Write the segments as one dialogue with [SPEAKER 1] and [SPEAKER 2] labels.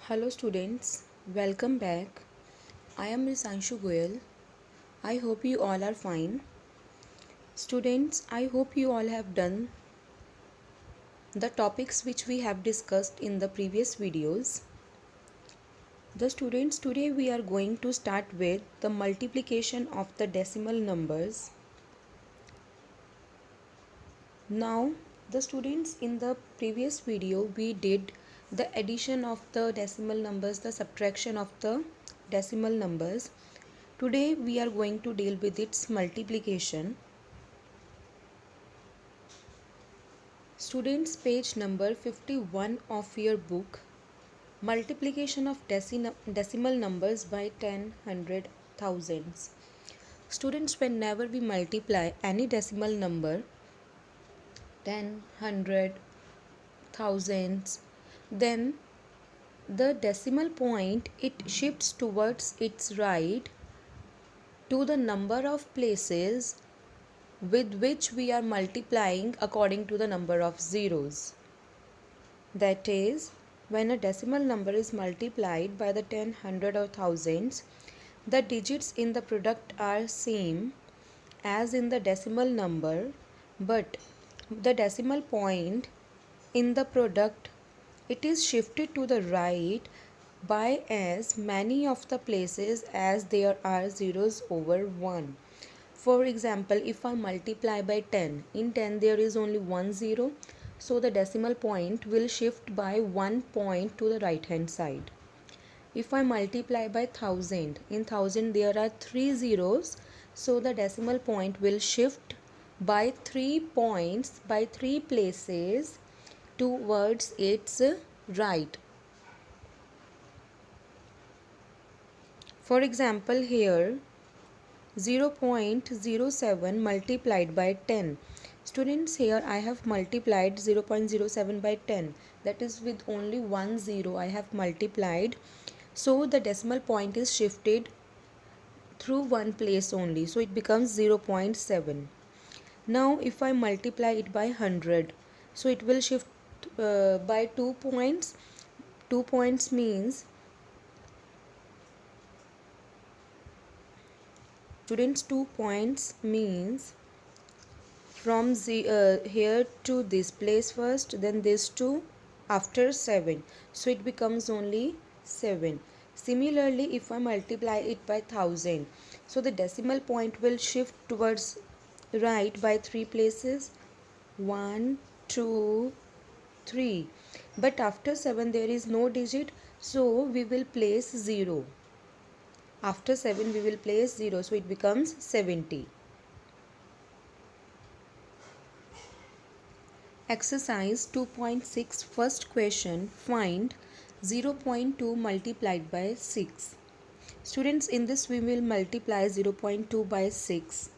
[SPEAKER 1] Hello students, welcome back. I am Risanshu Goyal. I hope you all are fine. Students, I hope you all have done the topics which we have discussed in the previous videos. The students, today we are going to start with the multiplication of the decimal numbers. Now, the students, in the previous video we did the addition of the decimal numbers, the subtraction of the decimal numbers. Today we are going to deal with its multiplication. Students, page number 51 of your book, multiplication of decimal numbers by 10, 100, thousands. Students, whenever we multiply any decimal number, 10, 100, thousands, then the decimal point, it shifts towards its right to the number of places with which we are multiplying according to the number of zeros. That is, when a decimal number is multiplied by the 10, 100 or thousands, the digits in the product are same as in the decimal number, but the decimal point in the product, it is shifted to the right by as many of the places as there are zeros over 1. For example, if I multiply by 10, in 10 there is only one zero, so the decimal point will shift by 1 point to the right hand side. If I multiply by 1000, in 1000 there are 3 zeros, so the decimal point will shift by 3 points, by 3 places towards its right. For example, here 0.07 multiplied by 10. Students, here I have multiplied 0.07 by 10. That is, with only one zero I have multiplied. So the decimal point is shifted through one place only. So it becomes 0.7. Now if I multiply it by 100, so it will shift by 2 points. 2 points means, students, 2 points means from here to this place first, then this to after 7, so it becomes only 7. Similarly, if I multiply it by 1000, so the decimal point will shift towards right by 3 places, 1, 2, 3, but after 7 there is no digit, so we will place 0. After 7 we will place 0, so it becomes 70. Exercise 2.6, first question, find 0.2 multiplied by 6. Students, in this we will multiply 0.2 by 6.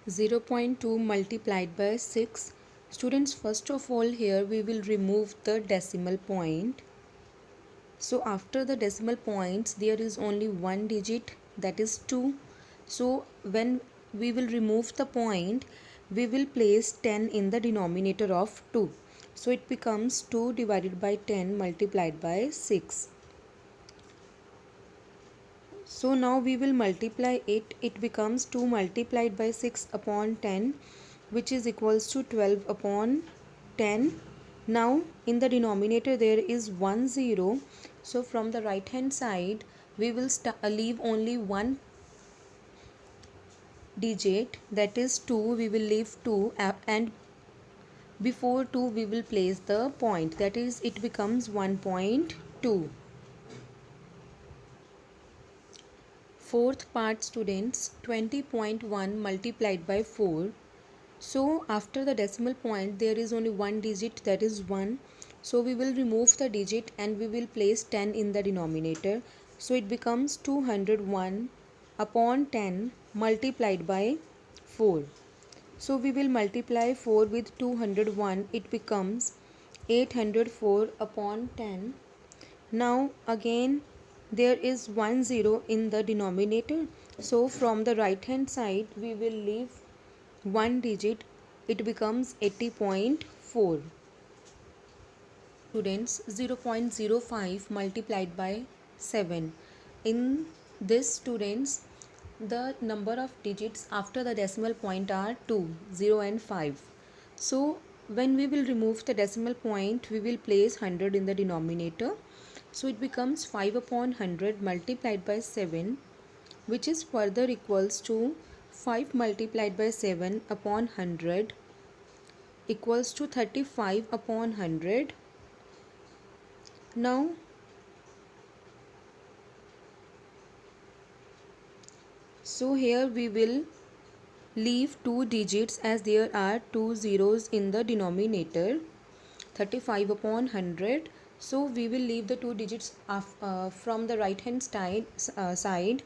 [SPEAKER 1] 0.2 multiplied by 6. Students, first of all here we will remove the decimal point. So after the decimal points there is only one digit, that is 2. So when we will remove the point, we will place 10 in the denominator of 2. So it becomes 2 divided by 10 multiplied by 6. So now we will multiply it. It becomes 2 multiplied by 6 upon 10, which is equals to 12 upon 10. Now in the denominator there is 1 0. So from the right hand side we will leave only one digit, that is 2. We will leave 2 and before 2 we will place the point, that is it becomes 1.2. Fourth part, students, 20.1 multiplied by 4. So after the decimal point there is only one digit, that is 1. So we will remove the digit and we will place 10 in the denominator. So it becomes 201 upon 10 multiplied by 4. So we will multiply 4 with 201. It becomes 804 upon 10. Now again there is 1 0 in the denominator. So from the right hand side we will leave one digit. It becomes 80.4. Students, 0.05 multiplied by 7. In this, students, the number of digits after the decimal point are 2, 0 and 5. So when we will remove the decimal point, we will place 100 in the denominator. So it becomes 5 upon 100 multiplied by 7, which is further equals to 5 multiplied by 7 upon 100 equals to 35 upon 100. Now so here we will leave two digits as there are two zeros in the denominator, 35 upon 100. So we will leave the two digits from the right hand side.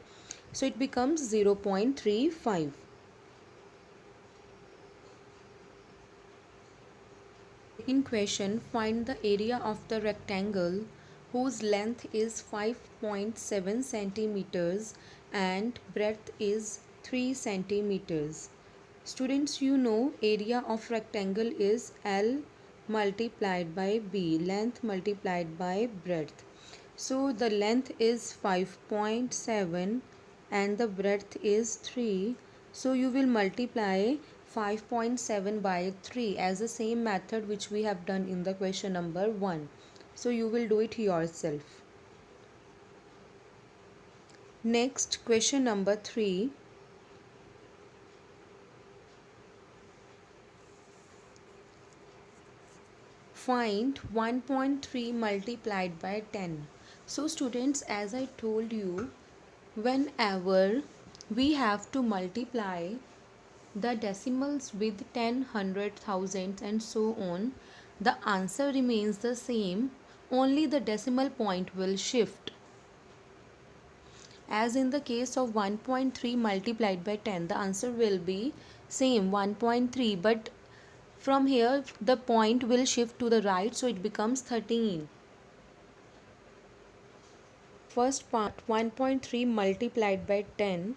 [SPEAKER 1] So it becomes 0.35. In question, find the area of the rectangle whose length is 5.7 centimeters and breadth is 3 centimeters. Students, you know area of rectangle is L multiplied by B, length multiplied by breadth. So the length is 5.7 and the breadth is 3. So you will multiply 5.7 by 3 as the same method which we have done in the question number 1. So you will do it yourself. Next, question number 3. Find 1.3 multiplied by 10. So students, as I told you, whenever we have to multiply the decimals with 10, 100, thousands and so on, the answer remains the same, only the decimal point will shift. As in the case of 1.3 multiplied by 10, the answer will be same 1.3, but from here the point will shift to the right, so it becomes 13. First part, 1.3 multiplied by 10.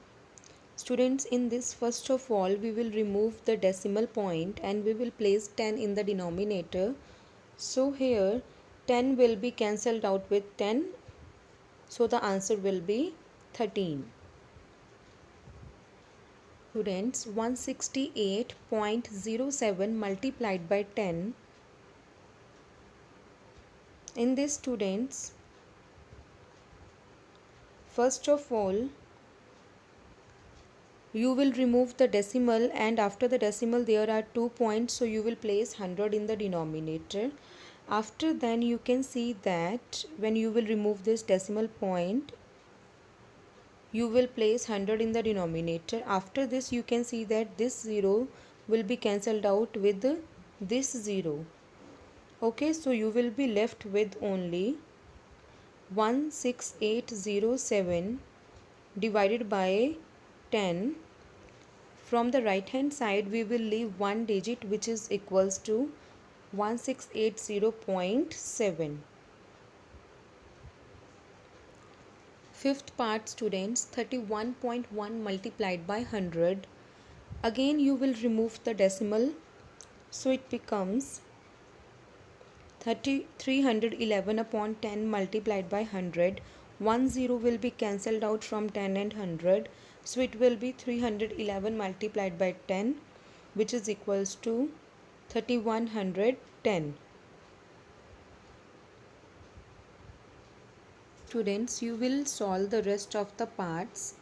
[SPEAKER 1] Students, in this first of all we will remove the decimal point and we will place 10 in the denominator. So here 10 will be cancelled out with 10, so the answer will be 13. Students, 168.07 multiplied by 10. In this, students, first of all you will remove the decimal and after the decimal there are 2 points, so you will place 100 in the denominator. After then you can see that when you will remove this decimal point, you will place 100 in the denominator. After this you can see that this 0 will be cancelled out with this 0. Okay, so you will be left with only 16807 divided by 10. From the right hand side we will leave one digit which is equals to 1680.7. Fifth part, students, 31.1 multiplied by 100. Again you will remove the decimal, so it becomes 311 upon 10 multiplied by 100. 1 0 will be cancelled out from 10 and 100, so it will be 311 multiplied by 10, which is equals to 3110. Students, you will solve the rest of the parts.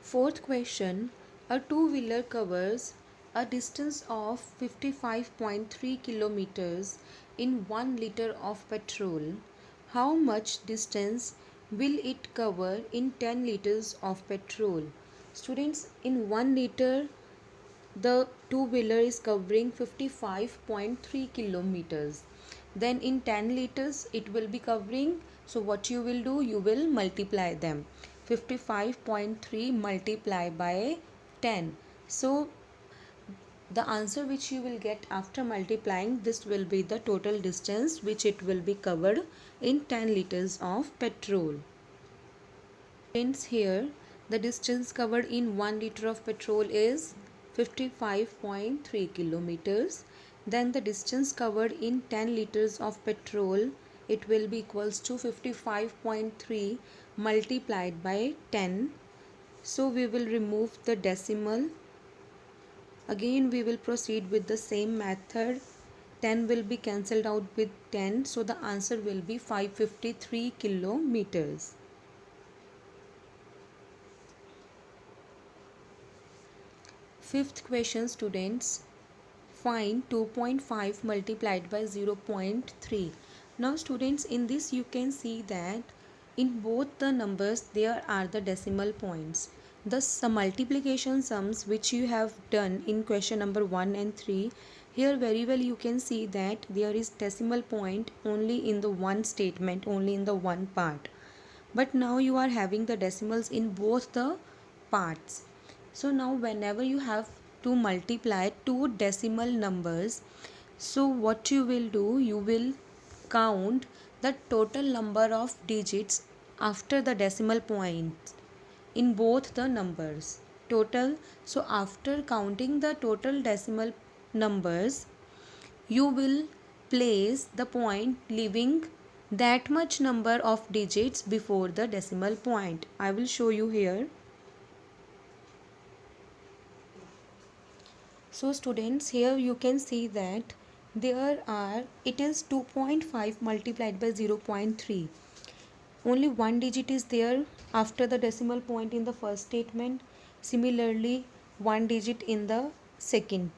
[SPEAKER 1] Fourth question, a two-wheeler covers a distance of 55.3 kilometers in 1 liter of petrol. How much distance will it cover in 10 liters of petrol? Students, in 1 liter the two-wheeler is covering 55.3 kilometers. Then in 10 liters it will be covering, so what you will do, you will multiply them. 55.3 multiply by 10. So the answer which you will get after multiplying this will be the total distance which it will be covered in 10 liters of petrol. Hence here the distance covered in 1 liter of petrol is 55.3 kilometers. then the distance covered in 10 liters of petrol, it will be equals to 55.3 multiplied by 10. So we will remove the decimal. Again we will proceed with the same method. 10 will be cancelled out with 10, so the answer will be 553 kilometers. Fifth question, students. Find 2.5 multiplied by 0.3. Now students, in this you can see that in both the numbers there are the decimal points. The multiplication sums which you have done in question number 1 and 3, here very well you can see that there is decimal point only in the one statement, only in the one part. But now you are having the decimals in both the parts. So now whenever you have to multiply two decimal numbers, so what you will do, you will count the total number of digits after the decimal point in both the numbers. Total. So after counting the total decimal numbers, you will place the point leaving that much number of digits before the decimal point. I will show you here. So students, here you can see that it is 2.5 multiplied by 0.3. Only one digit is there after the decimal point in the first statement. Similarly, one digit in the second.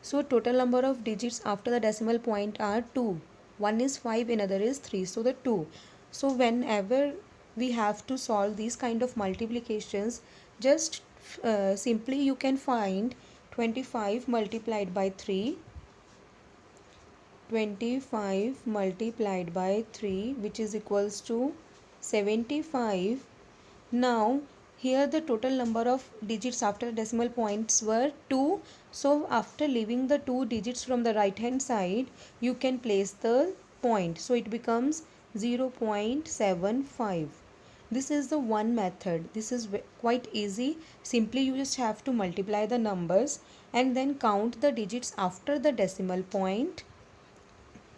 [SPEAKER 1] So total number of digits after the decimal point are 2. One is 5, another is 3. So the 2. So whenever we have to solve these kind of multiplications, just simply you can find 25 multiplied by 3. 25 multiplied by 3, which is equals to 75. Now here the total number of digits after decimal points were 2. So after leaving the 2 digits from the right hand side, you can place the point. So it becomes 0.75. This is the one method. This is quite easy. Simply you just have to multiply the numbers and then count the digits after the decimal point.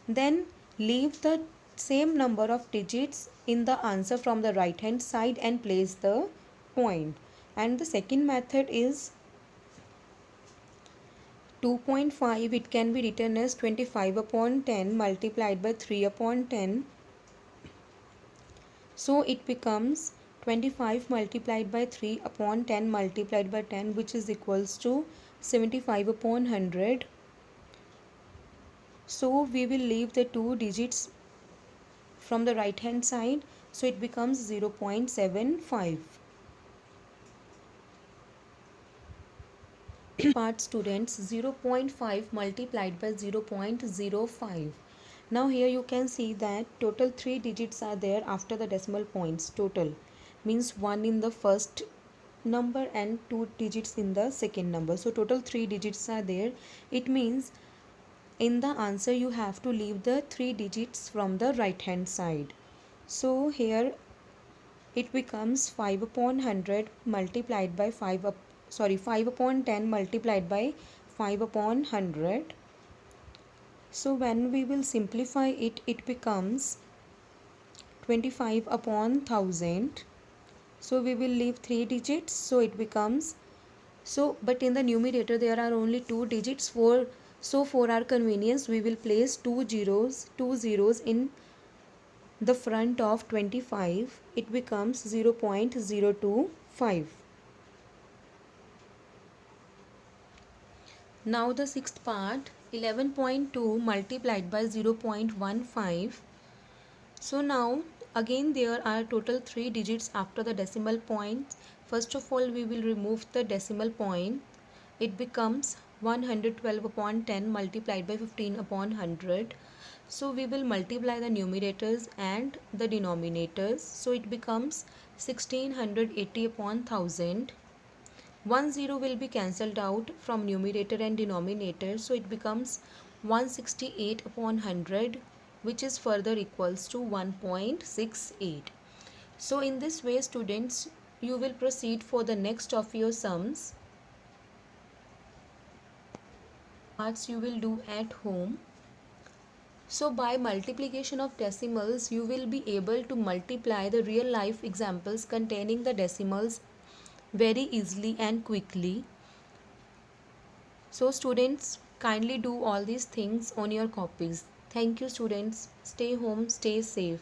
[SPEAKER 1] Then leave the same number of digits in the answer from the right hand side and place the point. And the second method is 2.5. It can be written as 25 upon 10 multiplied by 3 upon 10. So it becomes 25 multiplied by 3 upon 10 multiplied by 10, which is equals to 75 upon 100. So we will leave the two digits from the right hand side. So it becomes 0.75. Part students, 0.5 multiplied by 0.05. Now here you can see that total 3 digits are there after the decimal points. Total means 1 in the first number and 2 digits in the second number. So total 3 digits are there. It means in the answer you have to leave the 3 digits from the right hand side. So here it becomes 5 upon 100 multiplied by 5 upon 10 multiplied by 5 upon 100. So when we will simplify it, it becomes 25 upon 1000. So we will leave 3 digits. So it becomes, but in the numerator there are only 2 digits. So for our convenience we will place two zeros in the front of 25. It becomes 0.025. Now the sixth part, 11.2 multiplied by 0.15. So now again there are total 3 digits after the decimal point. First of all we will remove the decimal point. It becomes 112 upon 10 multiplied by 15 upon 100. So we will multiply the numerators and the denominators. So it becomes 1680 upon 1000. 1 0 will be cancelled out from numerator and denominator. So it becomes 168 upon 100, which is further equals to 1.68. So in this way students, you will proceed for the next of your sums. parts you will do at home. So by multiplication of decimals, you will be able to multiply the real life examples containing the decimals very easily and quickly. So students, kindly do all these things on your copies. Thank you students. Stay home, stay safe.